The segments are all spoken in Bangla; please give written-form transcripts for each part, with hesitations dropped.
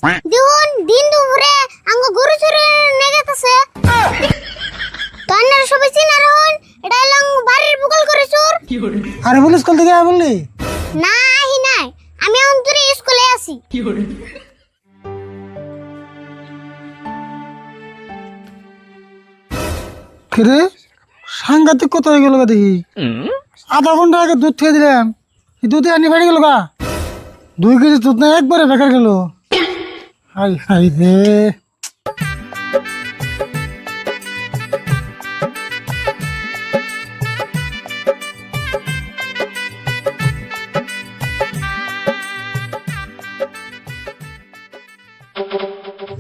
দেখুন দিন দুপুরে আঙ্গ গরু চুরি নেগেতেছে কান্নার সবাই চিনা রহন এটা লং বাড়ির বুকল করে চোর। আরে বলি স্কুল থেকে আয় বললি না আহি নাই, আমি অন্তরে স্কুলে আছি। রে সাংঘাতিক কথা হয়ে গেল দেখি। আধা ঘন্টা আগে দুধ খেয়ে দিলাম, এই দুধে আনি ফাড়ি গেল গা। 2 কেজি দুধ না একবারে বেকার গেল। হাই হাই রে,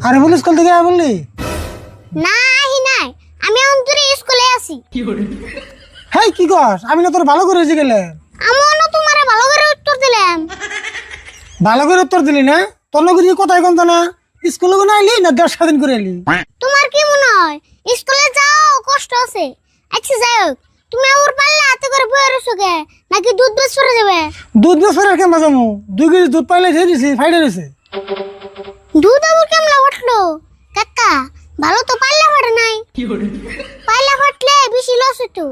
আরে বলি স্কুল থেকে আয় বললি না আহি নাই, আমি অন্তরে স্কুলে আছি। হ্যাঁ কি কস? আমি না তোর ভালো করে গেলে আমিও তোমারে ভালো করে উত্তর দিলাম। ভালো করে উত্তর দিলি না? তোর লোক কোথায় কম না স্কুলে কোনো আইলি না 10 স্বাধীন করে এলি? তোমার কি মনে হয় স্কুলে যাও কষ্ট আছে? আচ্ছা যাই হোক, তুমি ওর পাল্লা হাতে করে বয়ে রয়েছো কে, নাকি দুধ বেশ সরে যাবে? দুধ বেসর আর কেমন যাবো? 2 কেজি দুধ পাইলে খেয়ে দিছি, ফাইডে রয়েছে। দুধ আবার কেমন উঠলো? কাকা ভালো তো পাল্লা ফাটে নাই। পাল্লা ফাটলে বেশি লস হতো,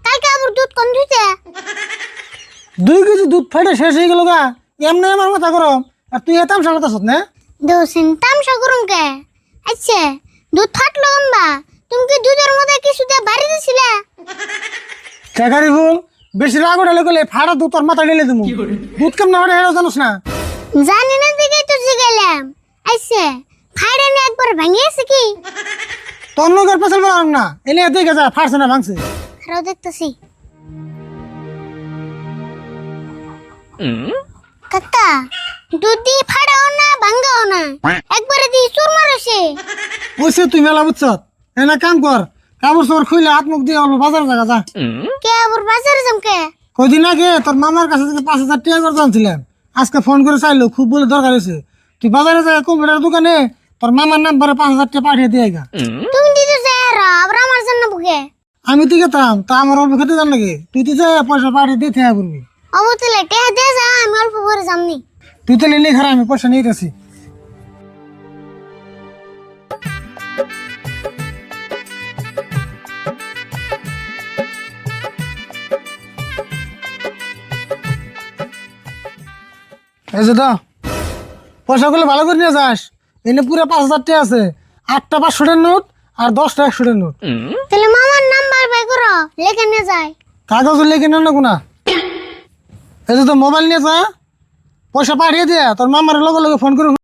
কালকে আবার দুধ কম দিতে। 2 কেজি দুধ ফাইডে শেষ হয়ে গেল গা, এমনি আমার মাথা গরম। আর তুই এতাম সামলাতাস না? দোসেন তামসা করুন কে? আচ্ছা দুধ ফাটলো অম্বা, তুমি কি দুধের মধ্যে কিছু দিয়ে বাড়ি দিছিলে? ঠেকারি ফুল বেশি রাগ উঠালে গেলে ফাড়া দুধ তোর মাথা ঢেলে দেবো। দুধ কেমন ফাটে হেরাও জানোস না? জানি না দিকেই তো জিগাইলাম। আচ্ছা ফাইডে নিয়ে একবার ভাঙিয়েছে কি? তোর লোকের পেছাল বলাম না, এনে দেখে যা ফাড়ছে না ভাঙছে। আরো দেখতেছি। কাকা দুধ দিয়ে ফাড়াও না ভাঙ্গাও না, একবারে দিয়ে চুর মারছে। ওইসে তুই মেলা বুঝছ, এনে কাম কর, কাপড় চোর খুলে হাত মুখ দিয়ে অল্প বাজার জায়গা যা। কে আবার বাজারে জমকে? কদিন আগে তোর মামার কাছে থেকে 5,000 টাকা করে জানছিলাম, আজকে ফোন করে চাইলো খুব বলে দরকার হয়েছে। তুই বাজারে যা কম্পিউটার দোকানে তোর মামার নাম্বারে 5,000 টাকা পাঠিয়ে দিয়ে গা। তুমি দিতে যাই আবার আমার জন্য বুকে। আমি তো গেতাম, তা আমার অল্প খেতে জান লাগে, তুই তো যাই পয়সা পাঠিয়ে দিয়ে থেকে পড়বি। অবতলে টেহা দে যা, আমি অল্প করে যামনি। তুই তো নিলে খারাপ, আমি পয়সা নিয়ে গেছি। এই যে দাও পয়সাগুলো ভালো করে নিয়ে যাস। এনে পুরো 5,000 টাকা আছে, 8টা 500 টাকার নোট আর 10টা 100 টাকার নোট। তাহলে মামার নাম্বার বের করো, লেখে নিয়ে যায়। কাগজ লেগে নেন না কোনা। এই যে তো মোবাইল নিয়ে যা, পয়সা পাঠিয়ে দিয়ে তোর মামার লগে লগে ফোন করে